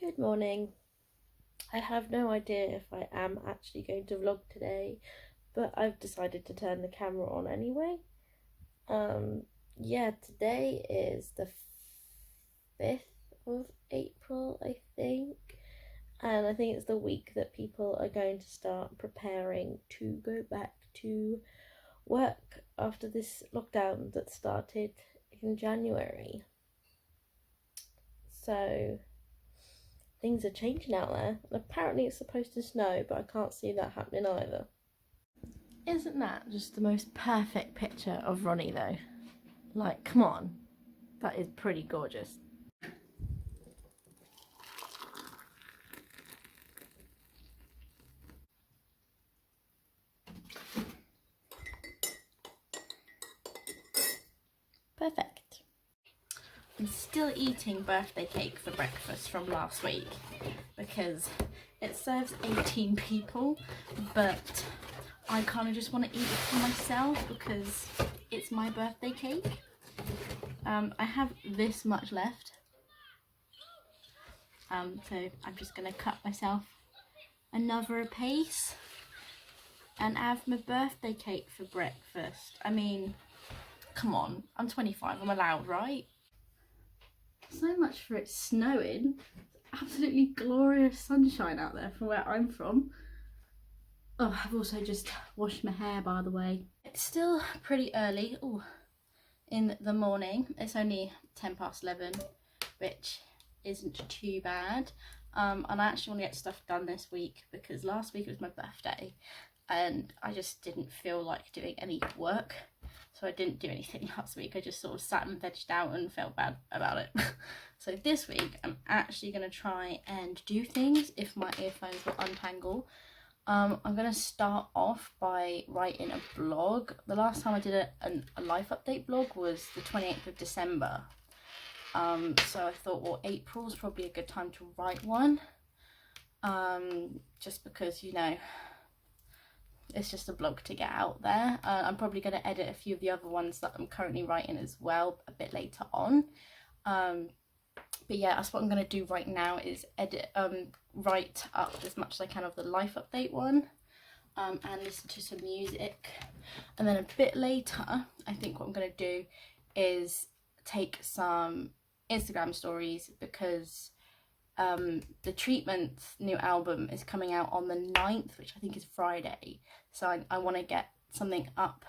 Good morning. I have no idea if I am actually going to vlog today, but I've decided to turn the camera on anyway. Yeah, today is the 5th of April, I think, and I think it's the week that people are going to start preparing to go back to work after this lockdown that started in January. So things are changing out there. Apparently it's supposed to snow, but I can't see that happening either. Isn't that just the most perfect picture of Ronnie though? Like, come on. That is pretty gorgeous. Perfect. I'm still eating birthday cake for breakfast from last week because it serves 18 people, but I kind of just want to eat it for myself because it's my birthday cake. I have this much left, so I'm just going to cut myself another apiece and have my birthday cake for breakfast. I mean, come on, I'm 25, I'm allowed, right? So much for it snowing. It's absolutely glorious sunshine out there from where I'm from. Oh, I've also just washed my hair, by the way. It's still pretty early in the morning. It's only 11:10, which isn't too bad. And I actually want to get stuff done this week because last week was my birthday and I just didn't feel like doing any work. So I didn't do anything last week. I just sort of sat and vegged out and felt bad about it. So this week I'm actually going to try and do things if my earphones will untangle. I'm going to start off by writing a blog. The last time I did a life update blog was the 28th of December. So I thought, well, April's probably a good time to write one. Just because, you know, it's just a blog to get out there. I'm probably going to edit a few of the other ones that I'm currently writing as well a bit later on. But yeah, that's what I'm going to do right now is write up as much as I can of the life update one and listen to some music. And then a bit later, I think what I'm going to do is take some Instagram stories because the Treatment's new album is coming out on the 9th, which I think is Friday. So I want to get something up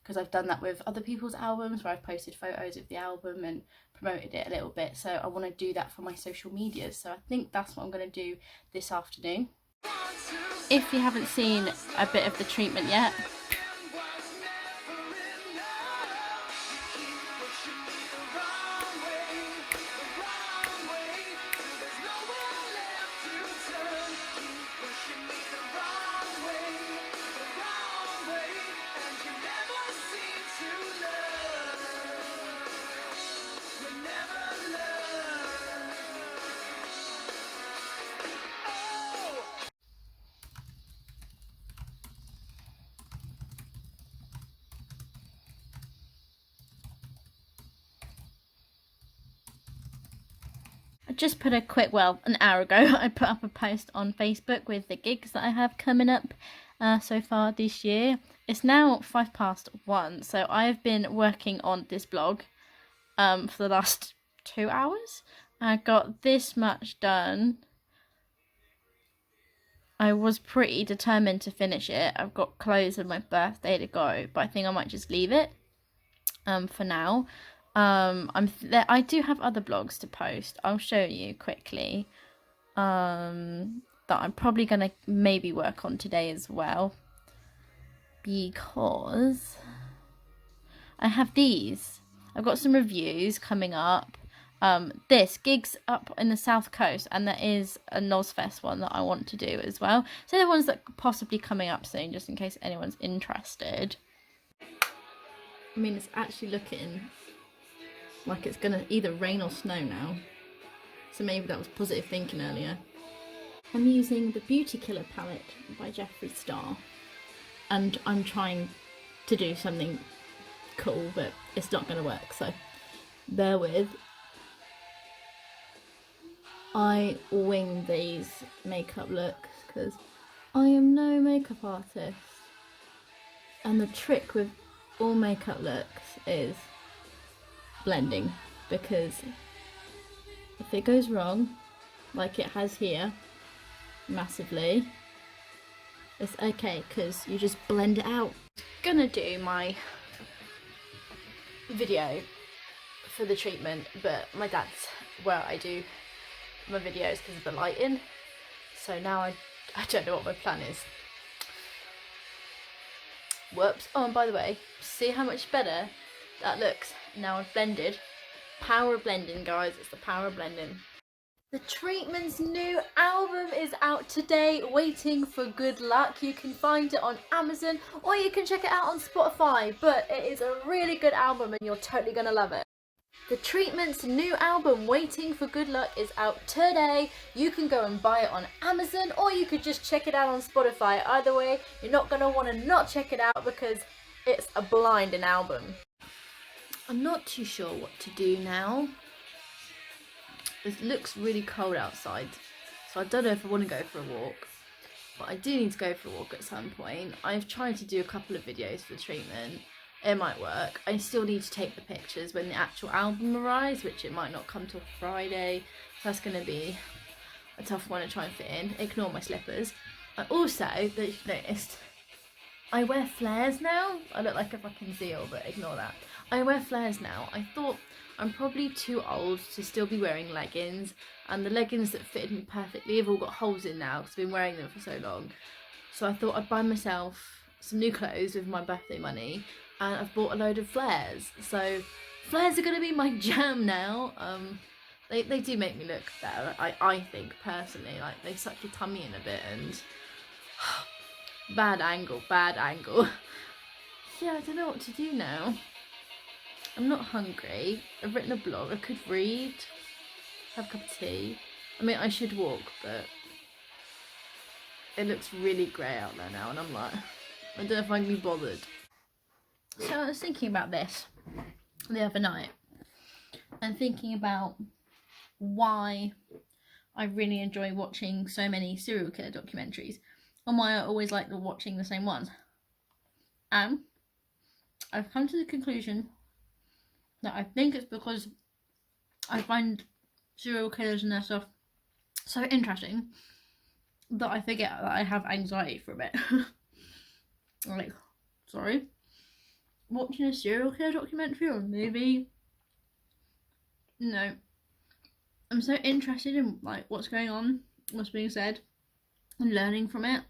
because I've done that with other people's albums where I've posted photos of the album and promoted it a little bit. So I want to do that for my social medias. So I think that's what I'm going to do this afternoon. If you haven't seen a bit of The Treatment yet, I just put a quick, well, an hour ago, I put up a post on Facebook with the gigs that I have coming up so far this year. It's now 1:05, so I've been working on this blog for the last 2 hours. I got this much done. I was pretty determined to finish it. I've got clothes and my birthday to go, but I think I might just leave it for now. I do have other blogs to post. I'll show you quickly that I'm probably gonna maybe work on today as well because I have these. I've got some reviews coming up. This gigs up in the South Coast, and there is a Nozfest one that I want to do as well. So the ones that are possibly coming up soon, just in case anyone's interested. I mean, it's actually looking like it's gonna either rain or snow now, so maybe that was positive thinking earlier. I'm using the Beauty Killer palette by Jeffree Star, and I'm trying to do something cool, but it's not gonna work, so bear with. I wing these makeup looks because I am no makeup artist. And the trick with all makeup looks is blending, because if it goes wrong, like it has here, massively, it's okay because you just blend it out. Gonna do my video for the treatment, but my dad's where I do my videos because of the lighting, so now I don't know what my plan is. Whoops. Oh, and by the way, see how much better that looks now I've blended. Power of blending, guys, it's the power of blending. The Treatment's new album is out today, Waiting for Good Luck. You can find it on Amazon or you can check it out on Spotify, but it is a really good album and you're totally gonna love it. The Treatment's new album, Waiting for Good Luck, is out today. You can go and buy it on Amazon or you could just check it out on Spotify. Either way, you're not gonna wanna not check it out because it's a blinding album. I'm not too sure what to do now. It looks really cold outside, so I don't know if I want to go for a walk, but I do need to go for a walk at some point. I've tried to do a couple of videos for the treatment. It might work. I still need to take the pictures when the actual album arrives, which it might not come till Friday, so that's going to be a tough one to try and fit in. Ignore my slippers. I also, that you've noticed, I wear flares now. I look like a fucking seal, but ignore that. I wear flares now. I thought I'm probably too old to still be wearing leggings, and the leggings that fitted me perfectly have all got holes in now because I've been wearing them for so long. So I thought I'd buy myself some new clothes with my birthday money, and I've bought a load of flares. So flares are going to be my jam now. They do make me look better, I think, personally. Like, they suck your tummy in a bit and bad angle. Yeah, I don't know what to do now. I'm not hungry. I've written a blog. I could read, have a cup of tea. I mean, I should walk, but it looks really grey out there now, and I'm like, I don't know if I can be bothered. So I was thinking about this the other night, and thinking about why I really enjoy watching so many serial killer documentaries, and why I always like watching the same ones. And I've come to the conclusion that I think it's because I find serial killers and their stuff so interesting that I forget that I have anxiety for a bit. Like, sorry? Watching a serial killer documentary or a movie? No. I'm so interested in, like, what's going on, what's being said, and learning from it,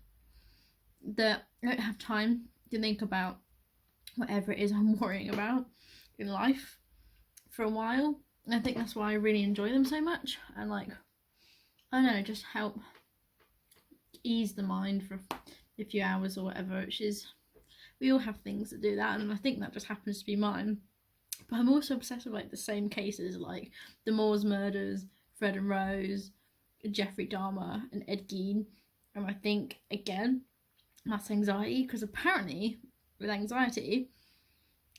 that I don't have time to think about whatever it is I'm worrying about in life for a while. And I think that's why I really enjoy them so much, and, like, I don't know, just help ease the mind for a few hours or whatever, which is, we all have things that do that, and I think that just happens to be mine. But I'm also obsessed with, like, the same cases, like the Moors murders, Fred and Rose, Jeffrey Dahmer and Ed Gein. And I think, again, that's anxiety, because apparently with anxiety,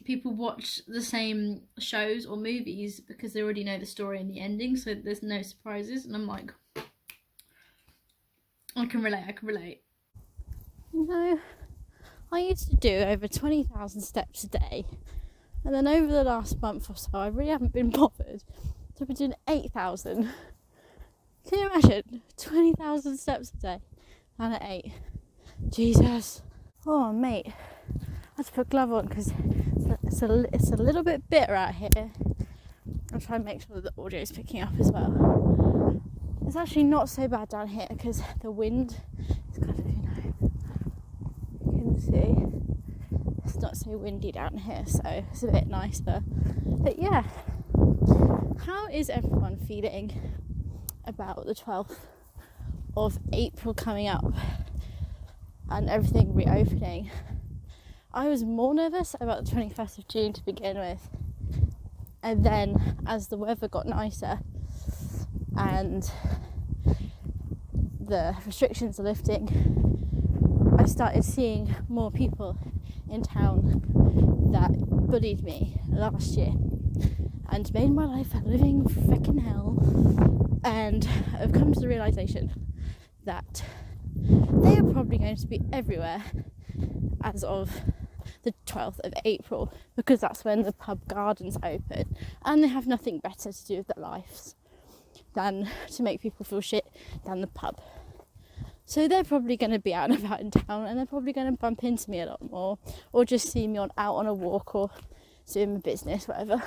people watch the same shows or movies because they already know the story and the ending, so there's no surprises. And I'm like, I can relate. You know, I used to do over 20,000 steps a day, and then over the last month or so I really haven't been bothered, so I've been doing 8,000. Can you imagine 20,000 steps a day and at 8? Jesus. Oh mate, I had to put a glove on because it's a little bit bitter out here. I'll try and make sure that the audio is picking up as well. It's actually not so bad down here because the wind is kind of, you can see it's not so windy down here, so it's a bit nicer. But yeah, how is everyone feeling about the 12th of April coming up and everything reopening? I was more nervous about the 21st of June to begin with, and then as the weather got nicer and the restrictions are lifting, I started seeing more people in town that bullied me last year and made my life a living frickin' hell. And I've come to the realisation that they are probably going to be everywhere as of the 12th of April, because that's when the pub gardens open, and they have nothing better to do with their lives than to make people feel shit than the pub. So they're probably going to be out and about in town, and they're probably going to bump into me a lot more, or just see me out on a walk or doing my business, whatever.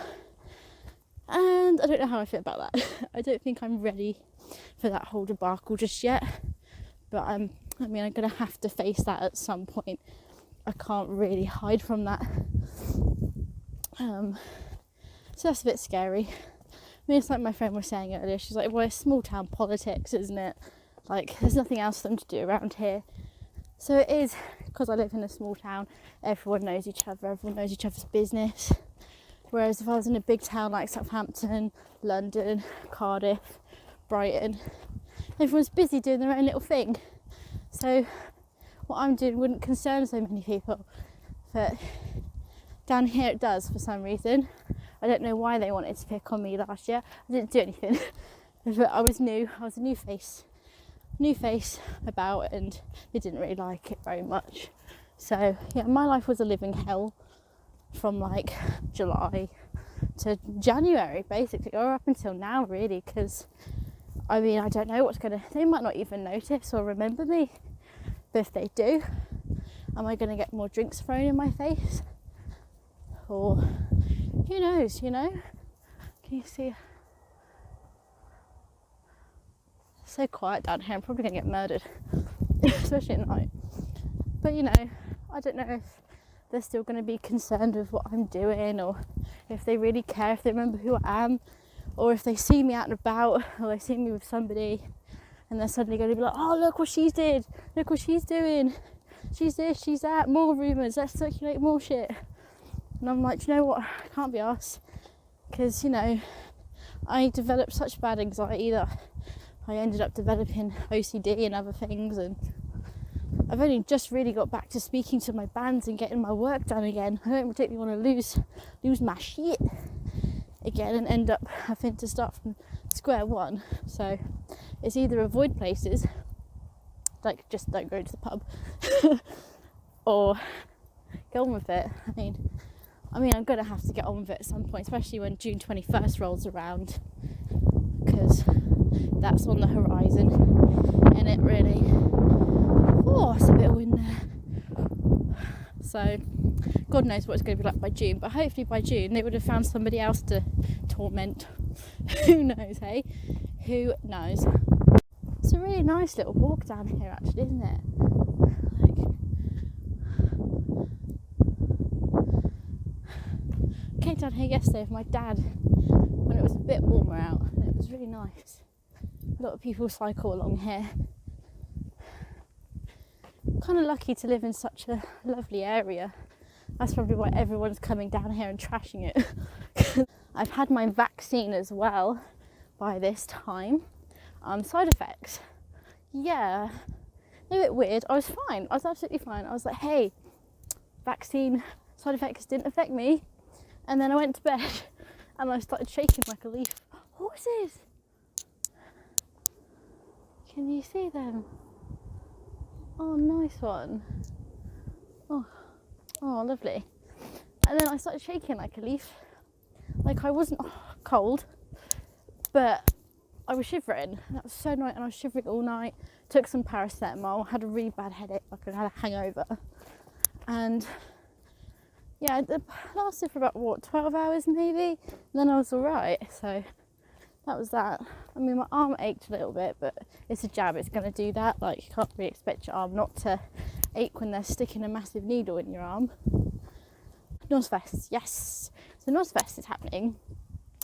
And I don't know how I feel about that. I don't think I'm ready for that whole debacle just yet. But I'm going to have to face that at some point. I can't really hide from that. So that's a bit scary. I mean, it's like my friend was saying earlier. She's like, well, it's small town politics, isn't it? Like, there's nothing else for them to do around here. So it is, because I live in a small town, everyone knows each other, everyone knows each other's business. Whereas if I was in a big town like Southampton, London, Cardiff, Brighton, everyone's busy doing their own little thing. So what I'm doing wouldn't concern so many people. But down here it does for some reason. I don't know why they wanted to pick on me last year. I didn't do anything. But I was new. I was a new face about, and they didn't really like it very much. So yeah, my life was a living hell from like July to January basically, or up until now really, because I mean, I don't know they might not even notice or remember me, but if they do, am I going to get more drinks thrown in my face? Or who knows, you know? Can you see? It's so quiet down here, I'm probably going to get murdered, especially at night. But you know, I don't know if they're still going to be concerned with what I'm doing, or if they really care, if they remember who I am, or if they see me out and about, or they see me with somebody and they're suddenly going to be like, oh, look what she's did, look what she's doing, she's this, she's that, more rumours, let's circulate more shit. And I'm like, do you know what, I can't be arsed, because, you know, I developed such bad anxiety that I ended up developing OCD and other things, and I've only just really got back to speaking to my bands and getting my work done again. I don't particularly want to lose my shit again and end up having to start from square one. So it's either avoid places, like just don't go to the pub, or get on with it. I mean, I'm going to have to get on with it at some point, especially when June 21st rolls around, because that's on the horizon, and it really, it's a bit of wind there. So God knows what it's going to be like by June, but hopefully by June they would have found somebody else to torment. Who knows, hey? Who knows? It's a really nice little walk down here actually, isn't it? I came down here yesterday with my dad when it was a bit warmer out, and it was really nice. A lot of people cycle along here. Kind of lucky to live in such a lovely area. That's probably why everyone's coming down here and trashing it. I've had my vaccine as well by this time. Side effects, yeah, a bit weird. I was fine, I was absolutely fine. I was like, hey, vaccine side effects didn't affect me. And then I went to bed and I started shaking like a leaf. Horses, can you see them? Oh, nice one. Oh, lovely. And then I started shaking like a leaf. Like I wasn't cold, but I was shivering. That was so annoying, and I was shivering all night. Took some paracetamol, had a really bad headache, like I had a hangover. And yeah, it lasted for about, 12 hours maybe? And then I was alright, so that was that. I mean, my arm ached a little bit, but it's a jab, it's going to do that. Like, you can't really expect your arm not to ache when they're sticking a massive needle in your arm. Nozfest, yes. So Nozfest is happening.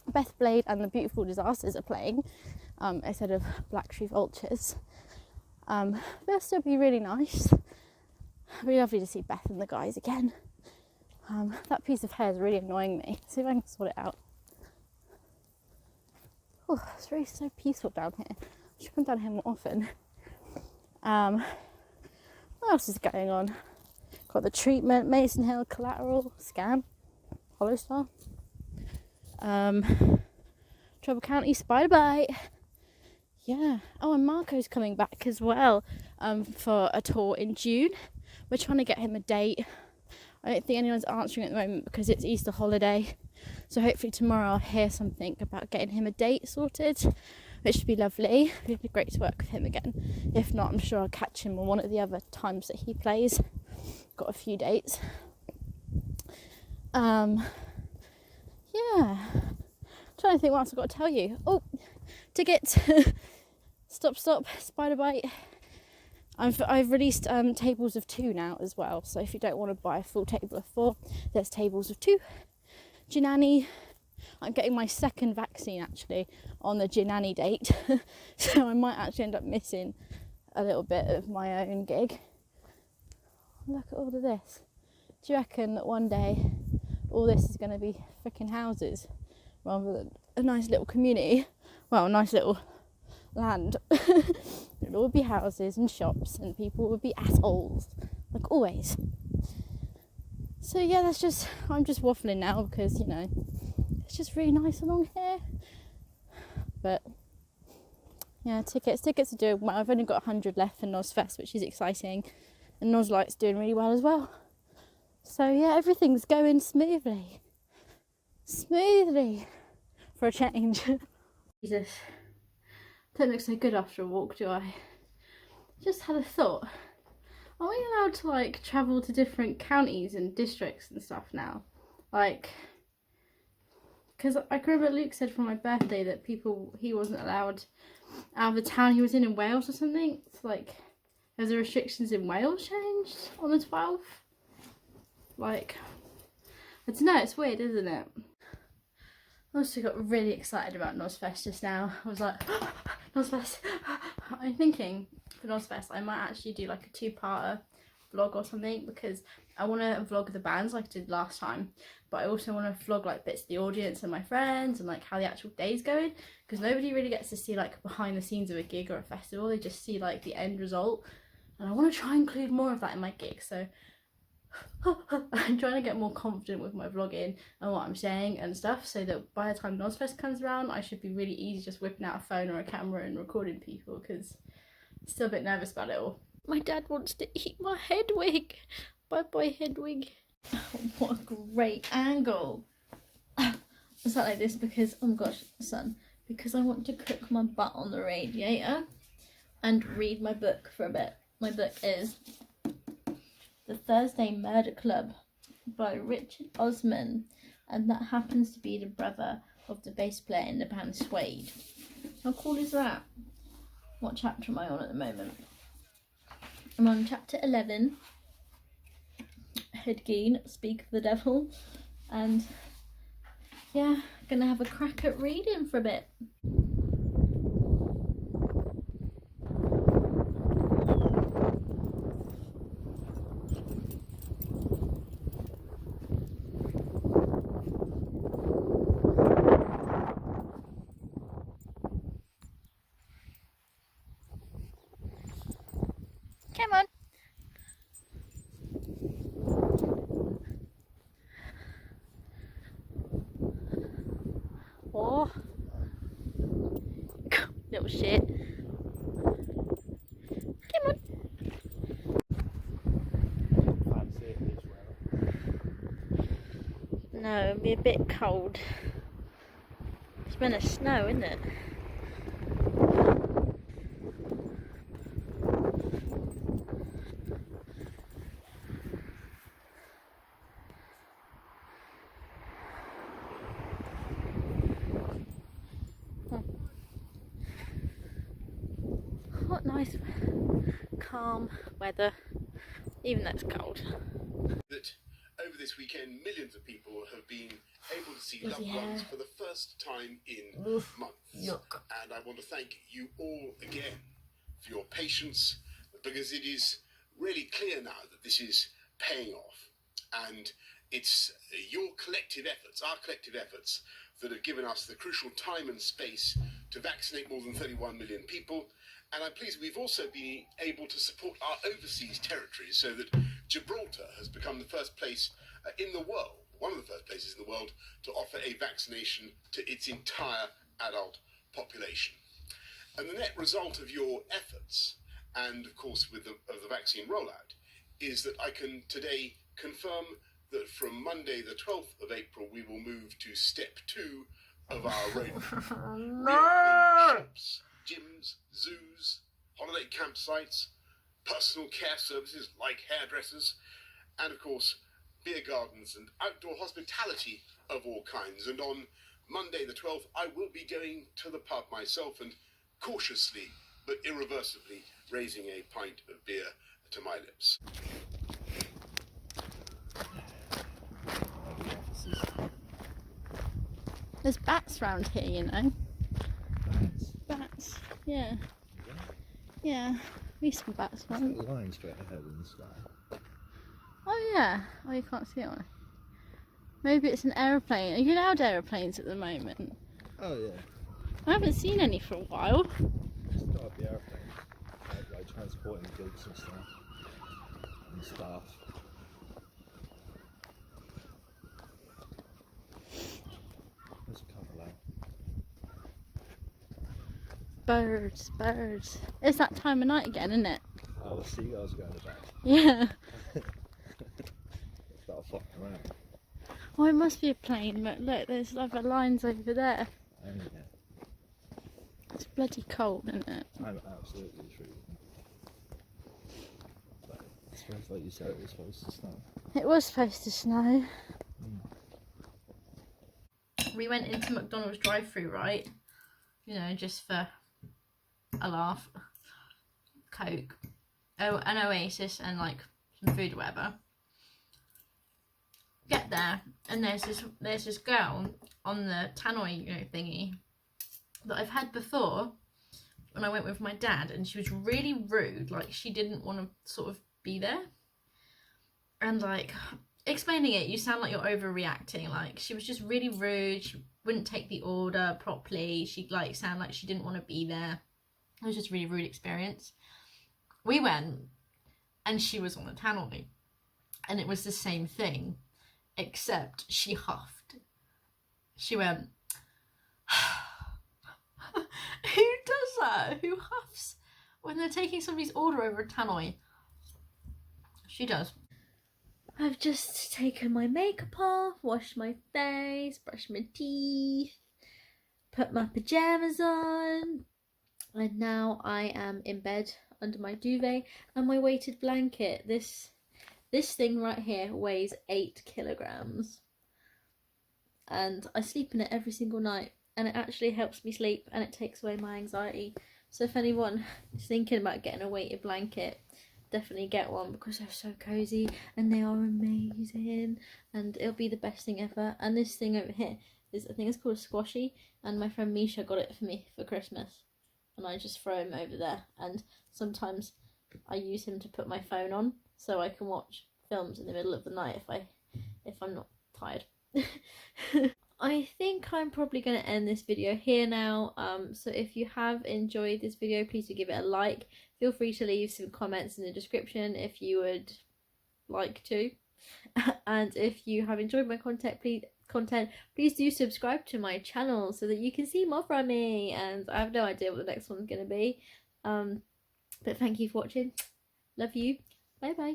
Beth Blade and the Beautiful Disasters are playing instead of Black Tree Vultures. They'll still be really nice. It'll be lovely to see Beth and the guys again. That piece of hair is really annoying me. See if I can sort it out. Oh, it's really so peaceful down here. I should come down here more often. What else is going on? Got the treatment, Mason Hill, Collateral, Scam, Hollow Star, Trouble County, Spider Bite, yeah. Oh, and Marco's coming back as well for a tour in June. We're trying to get him a date. I don't think anyone's answering at the moment because it's Easter holiday. So hopefully tomorrow I'll hear something about getting him a date sorted, which would be lovely. It'd be great to work with him again. If not, I'm sure I'll catch him on one of the other times that he plays. Got a few dates. Yeah. I'm trying to think what else I've got to tell you. Oh, tickets. Stop, spider bite. I've released tables of 2 now as well. So if you don't want to buy a full table of 4, there's tables of 2. Jinani. I'm getting my second vaccine actually on the Jinani date. So I might actually end up missing a little bit of my own gig. Look at all of this. Do you reckon that one day all this is going to be freaking houses rather than a nice little community? Well, a nice little land. It'll all be houses and shops and people will be assholes, like always. So yeah, I'm just waffling now because, you know, it's just really nice along here. But yeah, tickets are doing well. I've only got 100 left for Nozfest, which is exciting, and Nozlight's doing really well as well. So yeah, everything's going smoothly for a change. Jesus, don't look so good after a walk, do I? Just had a thought. Are we allowed to like travel to different counties and districts and stuff now? Like, because I can remember Luke said for my birthday that he wasn't allowed out of the town he was in Wales or something. It's like, has the restrictions in Wales changed on the 12th? Like, I don't know, it's weird, isn't it? I also got really excited about Nozfest just now. I was like, Nozfest. I'm thinking for Nozfest I might actually do like a 2-parter vlog or something, because I want to vlog the bands like I did last time, but I also want to vlog like bits of the audience and my friends and like how the actual day's going, because nobody really gets to see like behind the scenes of a gig or a festival. They just see like the end result, and I want to try and include more of that in my gig. So I'm trying to get more confident with my vlogging and what I'm saying and stuff, so that by the time Nozfest comes around I should be really easy just whipping out a phone or a camera and recording people, because I'm still a bit nervous about it all. My dad wants to eat my head wig. Bye bye head wig. Oh, what a great angle. I sat like this because, oh my gosh, son, because I want to cook my butt on the radiator and read my book for a bit. My book is The Thursday Murder Club by Richard Osman, and that happens to be the brother of the bass player in the band Suede. How cool is that? What chapter am I on at the moment? I'm on chapter 11, Hedgeen, Speak of the Devil, and yeah, gonna have a crack at reading for a bit. Come on. Oh, little shit. Come on. No, it'll be a bit cold. It's meant to snow, isn't it? What nice calm weather, even though it's cold. That over this weekend, millions of people have been able to see loved ones for the first time in months. Yuck. And I want to thank you all again for your patience, because it is really clear now that this is paying off. And it's your collective efforts, our collective efforts, that have given us the crucial time and space to vaccinate more than 31 million people. And I'm pleased we've also been able to support our overseas territories, so that Gibraltar has become the first place in the world, one of the first places in the world, to offer a vaccination to its entire adult population. And the net result of your efforts, and of course of the vaccine rollout, is that I can today confirm that from Monday the 12th of April we will move to step 2 of our roadmap. Reopening shops, gyms, zoos, holiday campsites, personal care services like hairdressers, and of course beer gardens and outdoor hospitality of all kinds. And on Monday the 12th I will be going to the pub myself and cautiously but irreversibly raising a pint of beer to my lips. There's bats round here, you know. Bats, yeah. Yeah, we see bats once. The line straight ahead in the sky. Oh yeah, oh you can't see it on it. Maybe it's an aeroplane. Are you allowed aeroplanes at the moment? Oh yeah. I haven't seen any for a while. It's got to be airplanes. Like transporting goods and stuff. And staff. There's a couple there. Birds, birds. It's that time of night again, isn't it? Oh, the seagulls going about. Yeah. Start flopping around. Oh, it must be a plane, but look, there's other lines over there. Oh yeah. It's bloody cold, isn't it? I'm absolutely freezing. But I suppose, like you said, it was supposed to snow. It was supposed to snow. We went into McDonald's drive-thru, right? You know, just for a laugh. Coke. Oh, an Oasis and like some food or whatever. Get there and there's this girl on the tannoy, you know, thingy that I've had before when I went with my dad, and she was really rude. Like, she didn't want to sort of be there. And like, explaining it, you sound like you're overreacting. Like, she was just really rude. She wouldn't take the order properly. She like sounded like she didn't want to be there. It was just a really rude experience. We went and she was on the tannoy and it was the same thing, except she huffed. She went, who does that? Who huffs when they're taking somebody's order over a tannoy? She does. I've just taken my makeup off, washed my face, brushed my teeth, put my pajamas on, and now I am in bed under my duvet and my weighted blanket. This thing right here weighs 8 kilograms and I sleep in it every single night, and it actually helps me sleep and it takes away my anxiety. So if anyone is thinking about getting a weighted blanket, definitely get one because they're so cozy and they are amazing and it'll be the best thing ever. And this thing over here is, I think it's called a squashy, and my friend Misha got it for me for Christmas, and I just throw him over there, and sometimes I use him to put my phone on so I can watch films in the middle of the night if I'm not tired. I think I'm probably going to end this video here now. So if you have enjoyed this video, please do give it a like. Feel free to leave some comments in the description if you would like to. And if you have enjoyed my content, please do subscribe to my channel so that you can see more from me. And I have no idea what the next one's going to be. But thank you for watching. Love you. Bye bye.